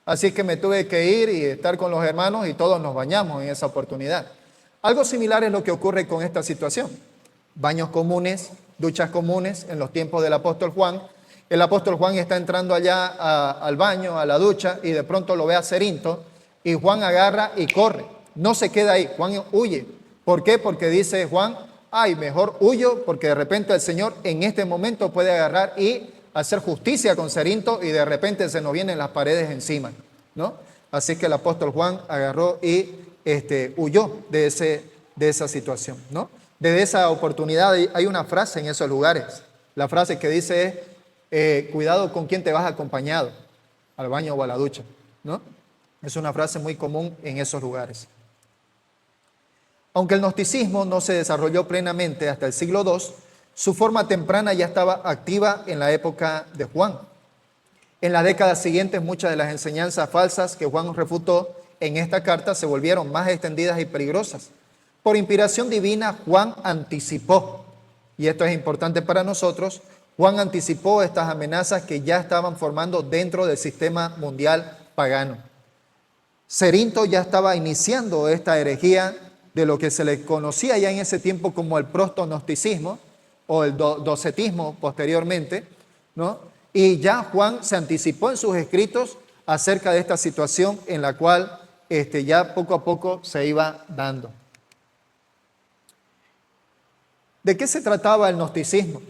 Así que me tuve que ir y estar con los hermanos y todos nos bañamos en esa oportunidad. Algo similar es lo que ocurre con esta situación. Baños comunes, duchas comunes en los tiempos del apóstol Juan. El apóstol Juan está entrando allá al baño, a la ducha, y de pronto lo ve a Cerinto, y Juan agarra y corre. No se queda ahí, Juan huye. ¿Por qué? Porque dice Juan, ay, mejor huyo, porque de repente el Señor en este momento puede agarrar y hacer justicia con Cerinto, y de repente se nos vienen las paredes encima, ¿no? Así que el apóstol Juan agarró y huyó de esa situación, ¿no? Desde esa oportunidad hay una frase en esos lugares. La frase que dice es, cuidado con quién te vas acompañado, al baño o a la ducha, ¿no? Es una frase muy común en esos lugares. Aunque el gnosticismo no se desarrolló plenamente hasta el siglo II, su forma temprana ya estaba activa en la época de Juan. En las décadas siguientes, muchas de las enseñanzas falsas que Juan refutó en esta carta se volvieron más extendidas y peligrosas. Por inspiración divina, Juan anticipó, y esto es importante para nosotros, Juan anticipó estas amenazas que ya estaban formando dentro del sistema mundial pagano. Cerinto ya estaba iniciando esta herejía de lo que se le conocía ya en ese tiempo como el proto-gnosticismo o el docetismo posteriormente, ¿no? Y ya Juan se anticipó en sus escritos acerca de esta situación en la cual ya poco a poco se iba dando. ¿De qué se trataba el gnosticismo?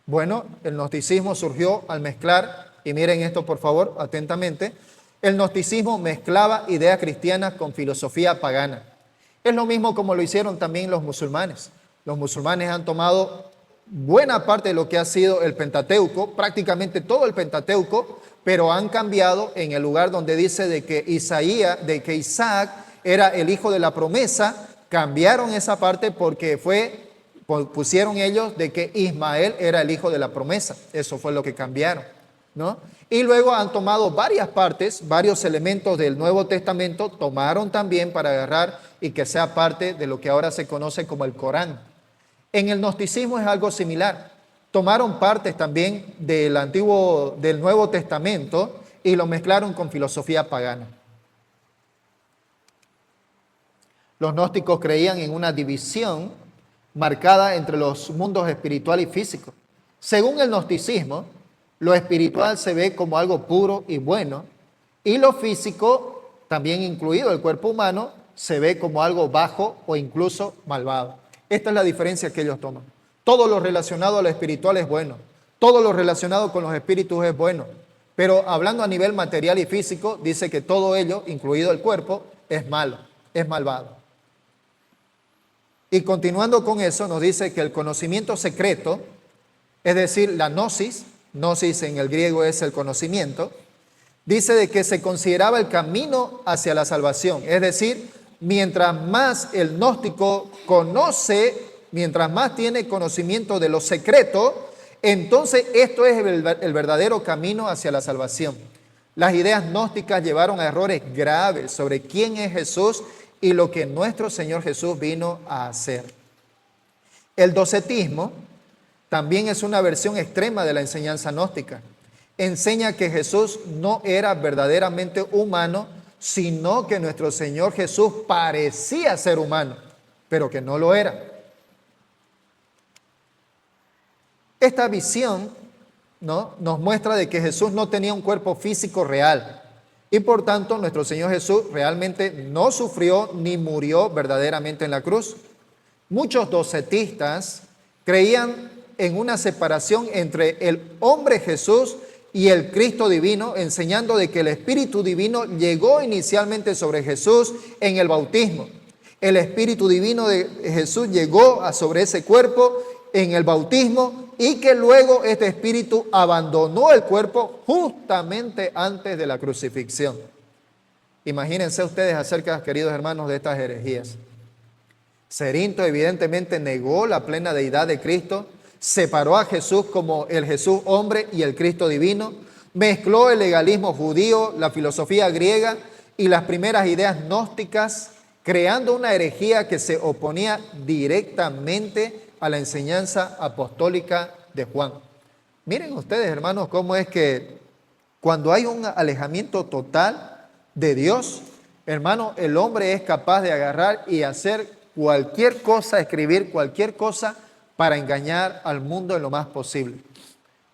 Bueno, el gnosticismo surgió al mezclar, y miren esto por favor atentamente, el gnosticismo mezclaba ideas cristianas con filosofía pagana. Es lo mismo como lo hicieron también los musulmanes. Los musulmanes han tomado buena parte de lo que ha sido el Pentateuco, prácticamente todo el Pentateuco, pero han cambiado en el lugar donde dice de que Isaac era el hijo de la promesa, cambiaron esa parte porque pusieron ellos de que Ismael era el hijo de la promesa. Eso fue lo que cambiaron, ¿no? Y luego han tomado varias partes, varios elementos del Nuevo Testamento, tomaron también para agarrar y que sea parte de lo que ahora se conoce como el Corán. En el gnosticismo es algo similar. Tomaron partes también del Nuevo Testamento y lo mezclaron con filosofía pagana. Los gnósticos creían en una división marcada entre los mundos espiritual y físico. Según el gnosticismo, lo espiritual se ve como algo puro y bueno, y lo físico, también incluido el cuerpo humano, se ve como algo bajo o incluso malvado. Esta es la diferencia que ellos toman. Todo lo relacionado a lo espiritual es bueno, todo lo relacionado con los espíritus es bueno, pero hablando a nivel material y físico, dice que todo ello, incluido el cuerpo, es malo, es malvado. Y continuando con eso, nos dice que el conocimiento secreto, es decir, la gnosis en el griego es el conocimiento, dice de que se consideraba el camino hacia la salvación. Es decir, mientras más el gnóstico conoce, mientras más tiene conocimiento de lo secreto, entonces esto es el verdadero camino hacia la salvación. Las ideas gnósticas llevaron a errores graves sobre quién es Jesús y lo que nuestro Señor Jesús vino a hacer. El docetismo también es una versión extrema de la enseñanza gnóstica. Enseña que Jesús no era verdaderamente humano, sino que nuestro Señor Jesús parecía ser humano, pero que no lo era. Esta visión, ¿no?, nos muestra de que Jesús no tenía un cuerpo físico real y por tanto nuestro Señor Jesús realmente no sufrió ni murió verdaderamente en la cruz. Muchos docetistas creían en una separación entre el hombre Jesús y el Cristo divino, enseñando de que el Espíritu divino llegó inicialmente sobre Jesús en el bautismo. El Espíritu divino de Jesús llegó sobre ese cuerpo en el bautismo y que luego este Espíritu abandonó el cuerpo justamente antes de la crucifixión. Imagínense ustedes acerca, queridos hermanos, de estas herejías. Cerinto evidentemente negó la plena deidad de Cristo, separó a Jesús como el Jesús hombre y el Cristo divino, mezcló el legalismo judío, la filosofía griega y las primeras ideas gnósticas, creando una herejía que se oponía directamente a la enseñanza apostólica de Juan. Miren ustedes, hermanos, cómo es que cuando hay un alejamiento total de Dios, hermano, el hombre es capaz de agarrar y hacer cualquier cosa, escribir cualquier cosa para engañar al mundo en lo más posible.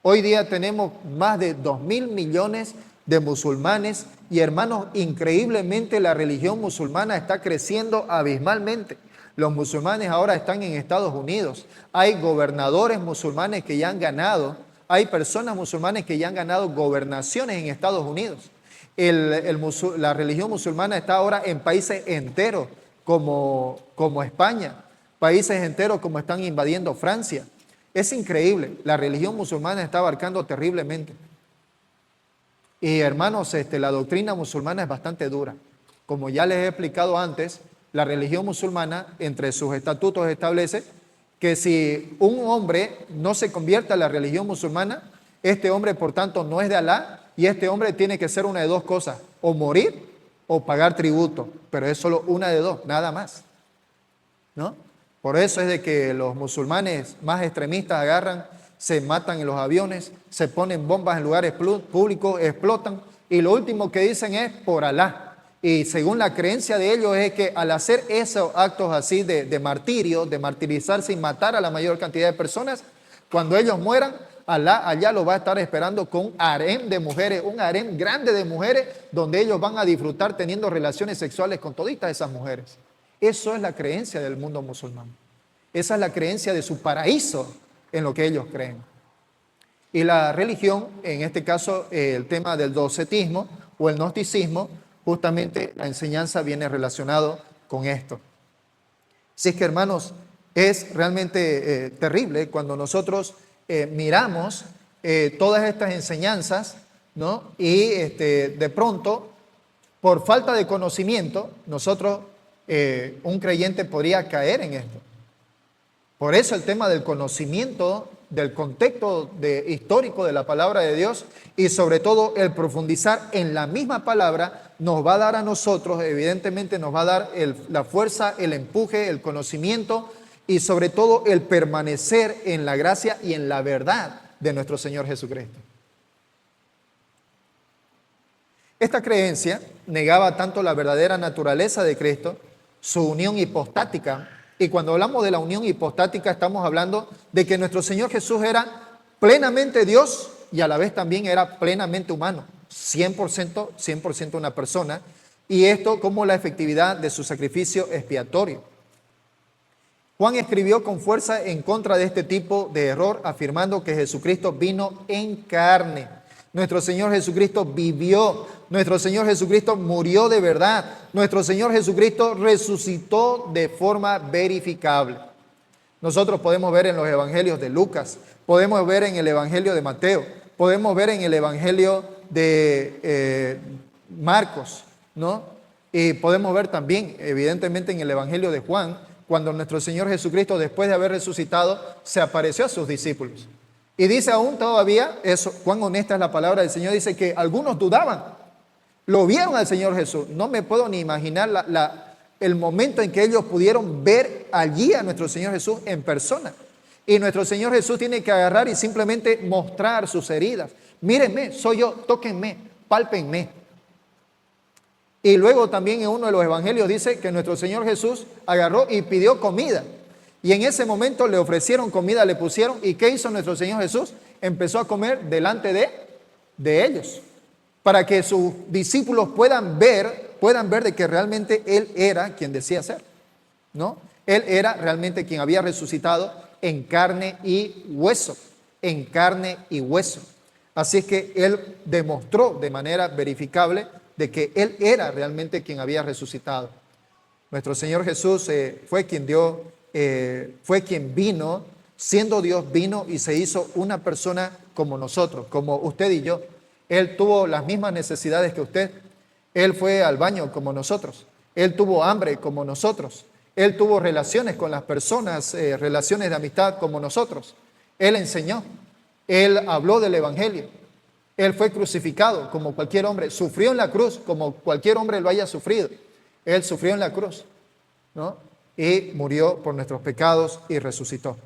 Hoy día tenemos más de 2.000 millones de musulmanes y, hermanos, increíblemente la religión musulmana está creciendo abismalmente. Los musulmanes ahora están en Estados Unidos. Hay gobernadores musulmanes que ya han ganado, hay personas musulmanes que ya han ganado gobernaciones en Estados Unidos. La religión musulmana está ahora en países enteros como España, países enteros como están invadiendo Francia. Es increíble, la religión musulmana está abarcando terriblemente. Y hermanos, la doctrina musulmana es bastante dura. Como ya les he explicado antes, la religión musulmana, entre sus estatutos establece que si un hombre no se convierte a la religión musulmana, este hombre por tanto no es de Alá y este hombre tiene que ser una de dos cosas, o morir o pagar tributo, pero es solo una de dos, nada más, ¿no? Por eso es de que los musulmanes más extremistas agarran, se matan en los aviones, se ponen bombas en lugares públicos, explotan y lo último que dicen es por Alá. Y según la creencia de ellos es que al hacer esos actos así de martirio, de martirizarse y matar a la mayor cantidad de personas, cuando ellos mueran, allá lo va a estar esperando con harén de mujeres, un harén grande de mujeres, donde ellos van a disfrutar teniendo relaciones sexuales con toditas esas mujeres. Eso es la creencia del mundo musulmán. Esa es la creencia de su paraíso en lo que ellos creen. Y la religión, en este caso el tema del docetismo o el gnosticismo, justamente la enseñanza viene relacionado con esto. Así es que, hermanos, es realmente terrible cuando nosotros miramos todas estas enseñanzas, ¿no? Y de pronto, por falta de conocimiento, nosotros, un creyente podría caer en esto. Por eso el tema del conocimiento, del contexto histórico de la palabra de Dios y sobre todo el profundizar en la misma palabra nos va a dar a nosotros, evidentemente nos va a dar la fuerza, el empuje, el conocimiento y sobre todo el permanecer en la gracia y en la verdad de nuestro Señor Jesucristo. Esta creencia negaba tanto la verdadera naturaleza de Cristo, su unión hipostática. Y cuando hablamos de la unión hipostática estamos hablando de que nuestro Señor Jesús era plenamente Dios y a la vez también era plenamente humano, 100% una persona, y esto como la efectividad de su sacrificio expiatorio. Juan escribió con fuerza en contra de este tipo de error, afirmando que Jesucristo vino en carne. Nuestro Señor Jesucristo vivió, nuestro Señor Jesucristo murió de verdad, nuestro Señor Jesucristo resucitó de forma verificable. Nosotros podemos ver en los evangelios de Lucas, podemos ver en el evangelio de Mateo, podemos ver en el evangelio de Marcos, ¿no? Y podemos ver también, evidentemente, en el evangelio de Juan, cuando nuestro Señor Jesucristo, después de haber resucitado, se apareció a sus discípulos. Y dice aún todavía, eso, cuán honesta es la palabra del Señor, dice que algunos dudaban, lo vieron al Señor Jesús. No me puedo ni imaginar el momento en que ellos pudieron ver allí a nuestro Señor Jesús en persona. Y nuestro Señor Jesús tiene que agarrar y simplemente mostrar sus heridas. Mírenme, soy yo, tóquenme, pálpenme. Y luego también en uno de los evangelios dice que nuestro Señor Jesús agarró y pidió comida. Y en ese momento le ofrecieron comida, le pusieron. ¿Y qué hizo nuestro Señor Jesús? Empezó a comer delante de ellos. Para que sus discípulos puedan ver de que realmente Él era quien decía ser, ¿no? Él era realmente quien había resucitado en carne y hueso. En carne y hueso. Así es que Él demostró de manera verificable de que Él era realmente quien había resucitado. Nuestro Señor Jesús fue quien vino, siendo Dios, vino y se hizo una persona como nosotros, como usted y yo. Él tuvo las mismas necesidades que usted. Él fue al baño como nosotros. Él tuvo hambre como nosotros. Él tuvo relaciones con las personas, relaciones de amistad como nosotros. Él enseñó. Él habló del evangelio. Él fue crucificado como cualquier hombre. Sufrió en la cruz como cualquier hombre lo haya sufrido. Él sufrió en la cruz, ¿no? Y murió por nuestros pecados y resucitó.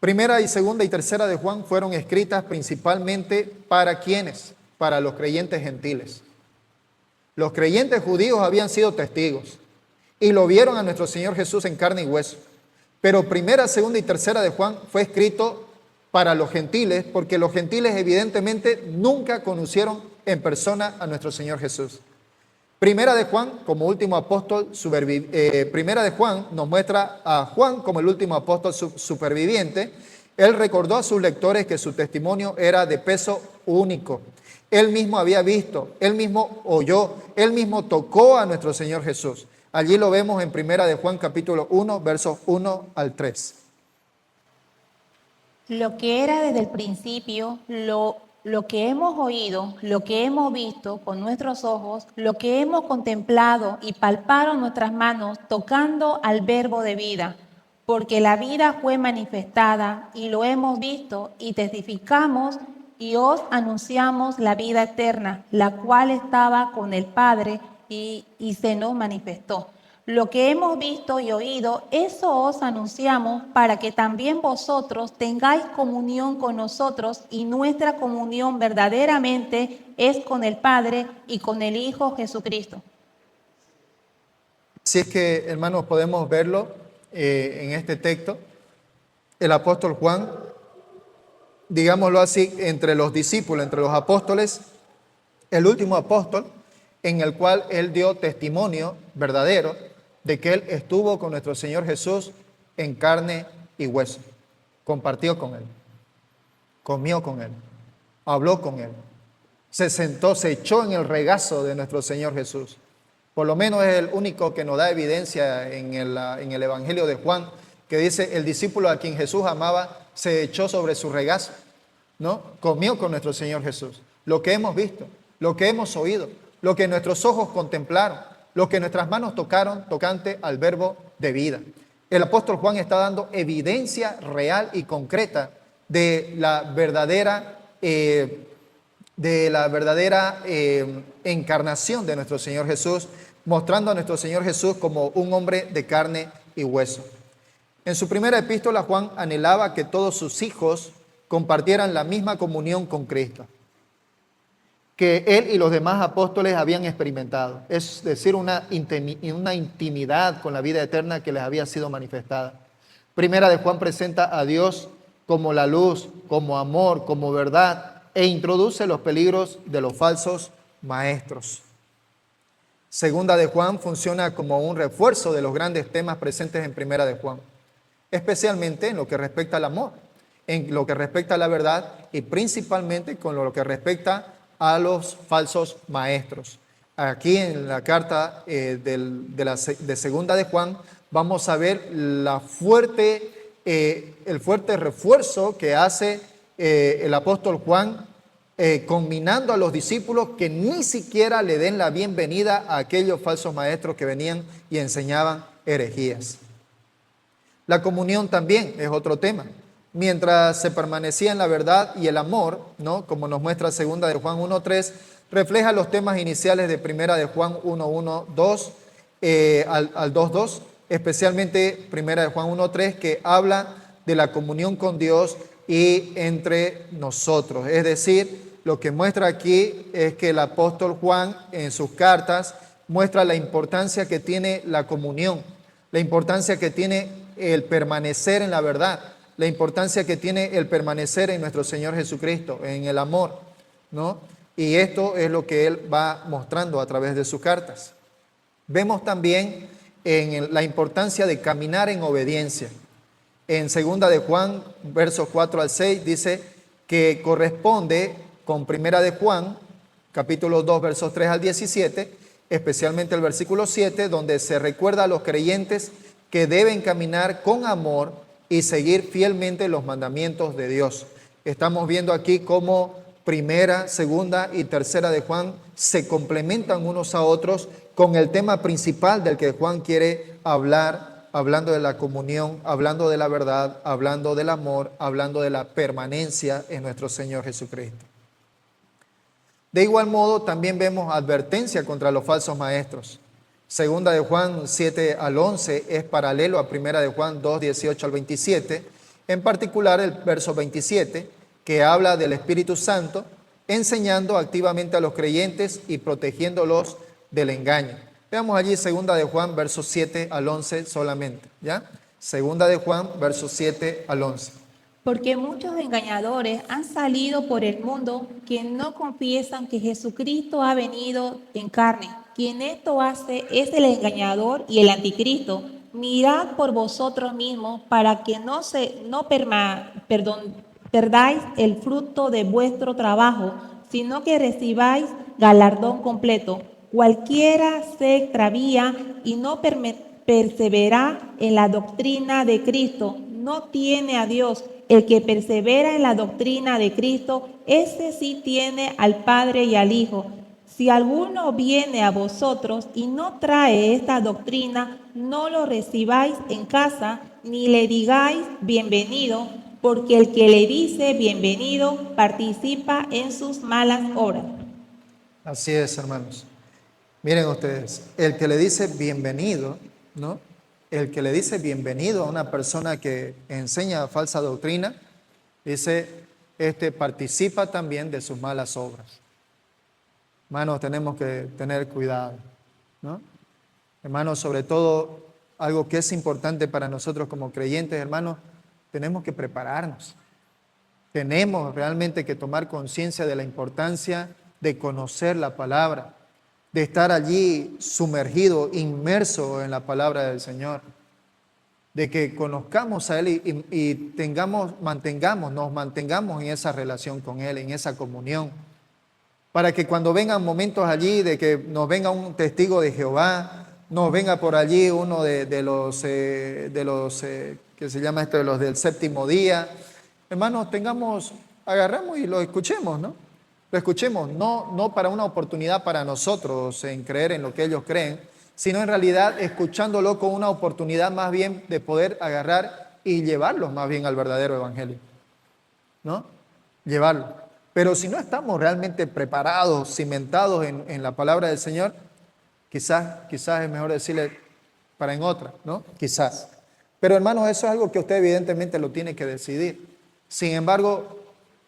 Primera y segunda y tercera de Juan fueron escritas principalmente ¿para quiénes? Para los creyentes gentiles. Los creyentes judíos habían sido testigos y lo vieron a nuestro Señor Jesús en carne y hueso. Pero primera, segunda y tercera de Juan fue escrito para los gentiles, porque los gentiles evidentemente nunca conocieron en persona a nuestro Señor Jesús. Primera de Juan, como último apóstol, Primera de Juan nos muestra a Juan como el último apóstol superviviente. Él recordó a sus lectores que su testimonio era de peso único. Él mismo había visto, él mismo oyó, él mismo tocó a nuestro Señor Jesús. Allí lo vemos en Primera de Juan capítulo 1, versos 1 al 3. Lo que era desde el principio, lo que hemos oído, lo que hemos visto con nuestros ojos, lo que hemos contemplado y palparon nuestras manos tocando al verbo de vida, porque la vida fue manifestada y lo hemos visto y testificamos y os anunciamos la vida eterna, la cual estaba con el Padre y se nos manifestó. Lo que hemos visto y oído, eso os anunciamos para que también vosotros tengáis comunión con nosotros y nuestra comunión verdaderamente es con el Padre y con el Hijo Jesucristo. Si es que, hermanos, podemos verlo en este texto. el apóstol Juan, digámoslo así, entre los discípulos, entre los apóstoles, el último apóstol en el cual él dio testimonio verdadero de que él estuvo con nuestro Señor Jesús en carne y hueso. Compartió con él, comió con él, habló con él, se sentó, se echó en el regazo de nuestro Señor Jesús. Por lo menos es el único que nos da evidencia en el Evangelio de Juan, que dice, el discípulo a quien Jesús amaba se echó sobre su regazo, ¿no? Comió con nuestro Señor Jesús. Lo que hemos visto, lo que hemos oído, lo que nuestros ojos contemplaron, lo que nuestras manos tocaron tocante al verbo de vida. El apóstol Juan está dando evidencia real y concreta de la verdadera encarnación de nuestro Señor Jesús, mostrando a nuestro Señor Jesús como un hombre de carne y hueso. En su primera epístola, Juan anhelaba que todos sus hijos compartieran la misma comunión con Cristo que él y los demás apóstoles habían experimentado, es decir, una intimidad con la vida eterna que les había sido manifestada. Primera de Juan presenta a Dios como la luz, como amor, como verdad, e introduce los peligros de los falsos maestros. Segunda de Juan funciona como un refuerzo de los grandes temas presentes en Primera de Juan, especialmente en lo que respecta al amor, en lo que respecta a la verdad y principalmente con lo que respecta a los falsos maestros. Aquí en la carta de Segunda de Juan vamos a ver el fuerte refuerzo que hace el apóstol Juan, combinando a los discípulos que ni siquiera le den la bienvenida a aquellos falsos maestros que venían y enseñaban herejías. La comunión también es otro tema. Mientras se permanecía en la verdad y el amor, ¿no? Como nos muestra segunda de Juan 1:3, refleja los temas iniciales de primera de Juan 1:1-2 al 2:2, especialmente primera de Juan 1:3, que habla de la comunión con Dios y entre nosotros. Es decir, lo que muestra aquí es que el apóstol Juan en sus cartas muestra la importancia que tiene la comunión, la importancia que tiene el permanecer en la verdad, la importancia que tiene el permanecer en nuestro Señor Jesucristo, en el amor, ¿no? Y esto es lo que él va mostrando a través de sus cartas. Vemos también en la importancia de caminar en obediencia. En segunda de Juan, versos 4 al 6, dice que corresponde con primera de Juan, capítulo 2, versos 3 al 17, especialmente el versículo 7, donde se recuerda a los creyentes que deben caminar con amor y seguir fielmente los mandamientos de Dios. Estamos viendo aquí cómo primera, segunda y tercera de Juan se complementan unos a otros con el tema principal del que Juan quiere hablar, hablando de la comunión, hablando de la verdad, hablando del amor, hablando de la permanencia en nuestro Señor Jesucristo. De igual modo, también vemos advertencia contra los falsos maestros. Segunda de Juan 7 al 11 es paralelo a primera de Juan 2, 18 al 27, en particular el verso 27, que habla del Espíritu Santo, enseñando activamente a los creyentes y protegiéndolos del engaño. Veamos allí segunda de Juan, versos 7 al 11 solamente, ¿ya? Segunda de Juan, versos 7 al 11. Porque muchos engañadores han salido por el mundo que no confiesan que Jesucristo ha venido en carne. Quien esto hace es el engañador y el anticristo. Mirad por vosotros mismos para que perdáis el fruto de vuestro trabajo, sino que recibáis galardón completo. Cualquiera se extravía y no persevera en la doctrina de Cristo, no tiene a Dios. El que persevera en la doctrina de Cristo, ese sí tiene al Padre y al Hijo. Si alguno viene a vosotros y no trae esta doctrina, no lo recibáis en casa, ni le digáis bienvenido, porque el que le dice bienvenido participa en sus malas obras. Así es, hermanos. Miren ustedes, el que le dice bienvenido, ¿no? El que le dice bienvenido a una persona que enseña falsa doctrina, dice, participa también de sus malas obras. Hermanos, tenemos que tener cuidado, ¿no? Hermanos, sobre todo, algo que es importante para nosotros como creyentes, hermanos, tenemos que prepararnos. Tenemos realmente que tomar conciencia de la importancia de conocer la palabra, de estar allí sumergido, inmerso en la palabra del Señor, de que conozcamos a Él y nos mantengamos en esa relación con Él, en esa comunión, para que cuando vengan momentos allí de que nos venga un testigo de Jehová, nos venga por allí uno de los que se llama esto de los del séptimo día, hermanos, agarramos y lo escuchemos, ¿no? Lo escuchemos, no para una oportunidad para nosotros en creer en lo que ellos creen, sino en realidad escuchándolo con una oportunidad más bien de poder agarrar y llevarlos más bien al verdadero evangelio, ¿no? Llevarlo. Pero si no estamos realmente preparados, cimentados en la palabra del Señor, quizás es mejor decirle para en otra, ¿no? Quizás. Pero hermanos, eso es algo que usted evidentemente lo tiene que decidir. Sin embargo,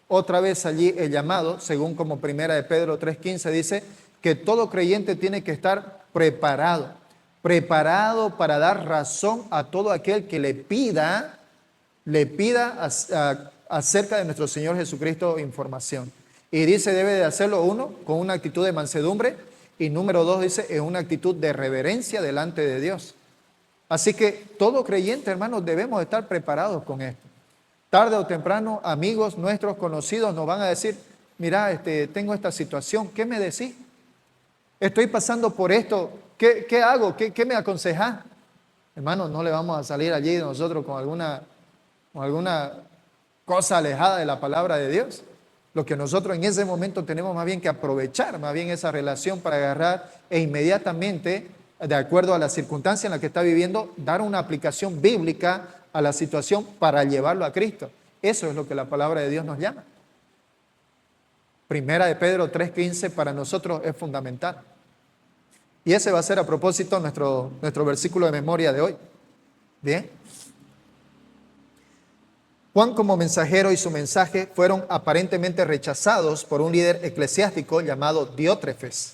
otra vez allí el llamado, según como primera de Pedro 3:15 dice, que todo creyente tiene que estar preparado para dar razón a todo aquel que le pida acerca de nuestro Señor Jesucristo información. Y dice, debe de hacerlo uno con una actitud de mansedumbre y número 2 dice, en una actitud de reverencia delante de Dios. Así que todo creyente, hermanos, debemos estar preparados con esto. Tarde o temprano, amigos nuestros conocidos nos van a decir, mira, tengo esta situación, ¿qué me decís? Estoy pasando por esto, ¿qué hago? ¿Qué me aconsejás? Hermanos, no le vamos a salir allí nosotros con alguna cosa alejada de la palabra de Dios. Lo que nosotros en ese momento tenemos más bien que aprovechar, más bien esa relación para agarrar e inmediatamente, de acuerdo a la circunstancia en la que está viviendo, dar una aplicación bíblica a la situación para llevarlo a Cristo. Eso es lo que la palabra de Dios nos llama. Primera de Pedro 3:15 para nosotros es fundamental. Y ese va a ser a propósito nuestro versículo de memoria de hoy. Bien. Juan como mensajero y su mensaje fueron aparentemente rechazados por un líder eclesiástico llamado Diótrefes,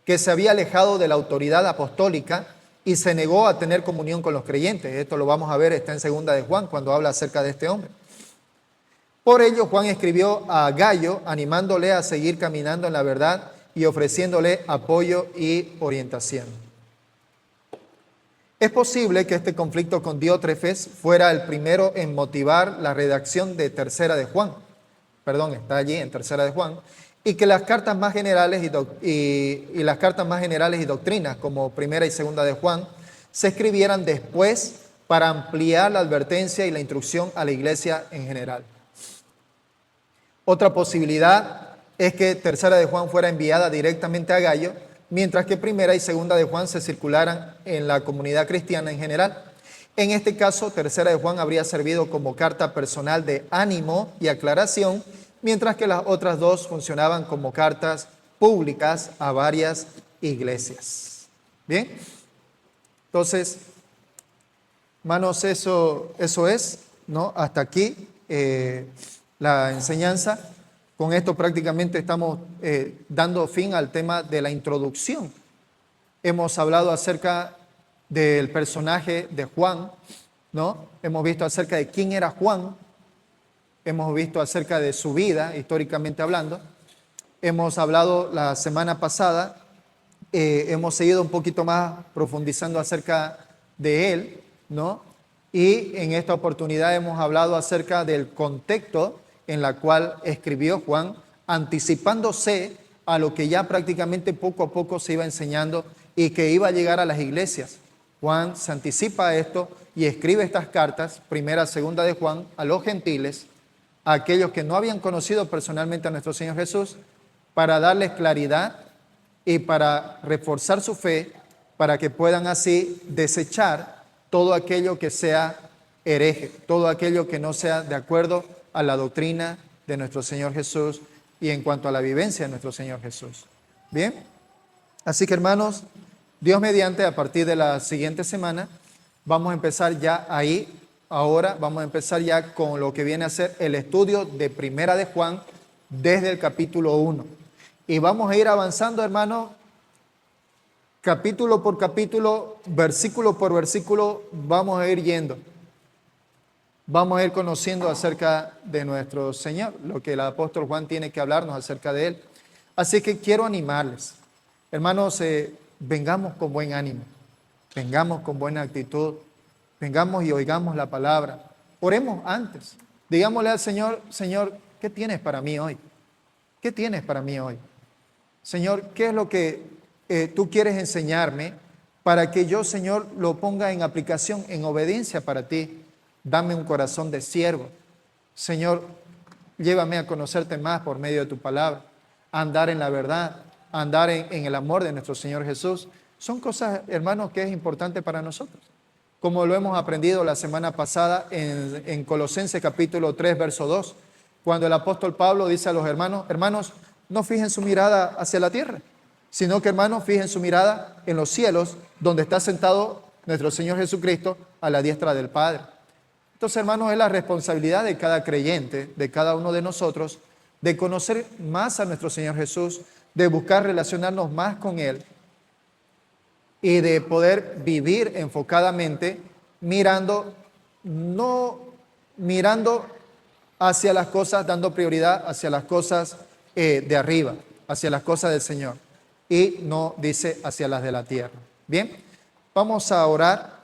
que se había alejado de la autoridad apostólica y se negó a tener comunión con los creyentes. Esto lo vamos a ver, está en segunda de Juan, cuando habla acerca de este hombre. Por ello, Juan escribió a Gayo, animándole a seguir caminando en la verdad y ofreciéndole apoyo y orientación. Es posible que este conflicto con Diótrefes fuera el primero en motivar la redacción de Tercera de Juan. Está allí en Tercera de Juan. Y que las cartas más generales y las cartas más generales y doctrinas, como Primera y Segunda de Juan, se escribieran después para ampliar la advertencia y la instrucción a la iglesia en general. Otra posibilidad es que Tercera de Juan fuera enviada directamente a Gayo, mientras que Primera y Segunda de Juan se circularan en la comunidad cristiana en general. En este caso, Tercera de Juan habría servido como carta personal de ánimo y aclaración, mientras que las otras dos funcionaban como cartas públicas a varias iglesias. Bien, entonces, hermanos, eso es, ¿no? Hasta aquí la enseñanza. Con esto prácticamente estamos dando fin al tema de la introducción. Hemos hablado acerca del personaje de Juan, ¿no? Hemos visto acerca de quién era Juan. Hemos visto acerca de su vida, históricamente hablando. Hemos hablado la semana pasada, hemos seguido un poquito más profundizando acerca de él, ¿no? Y en esta oportunidad hemos hablado acerca del contexto en la cual escribió Juan, anticipándose a lo que ya prácticamente poco a poco se iba enseñando y que iba a llegar a las iglesias. Juan se anticipa a esto y escribe estas cartas, Primera, Segunda de Juan, a los gentiles, a aquellos que no habían conocido personalmente a nuestro Señor Jesús, para darles claridad y para reforzar su fe, para que puedan así desechar todo aquello que sea hereje, todo aquello que no sea de acuerdo a la doctrina de nuestro Señor Jesús y en cuanto a la vivencia de nuestro Señor Jesús. Bien, así que hermanos, Dios mediante, a partir de la siguiente semana, vamos a empezar ya ahí. Ahora vamos a empezar ya con lo que viene a ser el estudio de Primera de Juan desde el capítulo 1. Y vamos a ir avanzando, hermano, capítulo por capítulo, versículo por versículo, vamos a ir yendo. vamos a ir conociendo acerca de nuestro Señor, lo que el apóstol Juan tiene que hablarnos acerca de Él. Así que quiero animarles, hermanos, vengamos con buen ánimo, vengamos con buena actitud, vengamos y oigamos la palabra. Oremos antes, digámosle al Señor, Señor, ¿qué tienes para mí hoy? ¿Qué tienes para mí hoy? Señor, ¿qué es lo que tú quieres enseñarme para que yo, Señor, lo ponga en aplicación, en obediencia para ti? Dame un corazón de siervo. Señor, llévame a conocerte más por medio de tu palabra, a andar en la verdad, a andar en el amor de nuestro Señor Jesús. Son cosas, hermanos, que es importante para nosotros. Como lo hemos aprendido la semana pasada en Colosenses capítulo 3, verso 2, cuando el apóstol Pablo dice a los hermanos, hermanos, no fijen su mirada hacia la tierra, sino que, hermanos, fijen su mirada en los cielos, donde está sentado nuestro Señor Jesucristo a la diestra del Padre. Entonces, hermanos, es la responsabilidad de cada creyente, de cada uno de nosotros, de conocer más a nuestro Señor Jesús, de buscar relacionarnos más con Él y de poder vivir enfocadamente mirando, no mirando hacia las cosas, dando prioridad hacia las cosas de arriba, hacia las cosas del Señor, y no dice hacia las de la tierra. Bien, vamos a orar.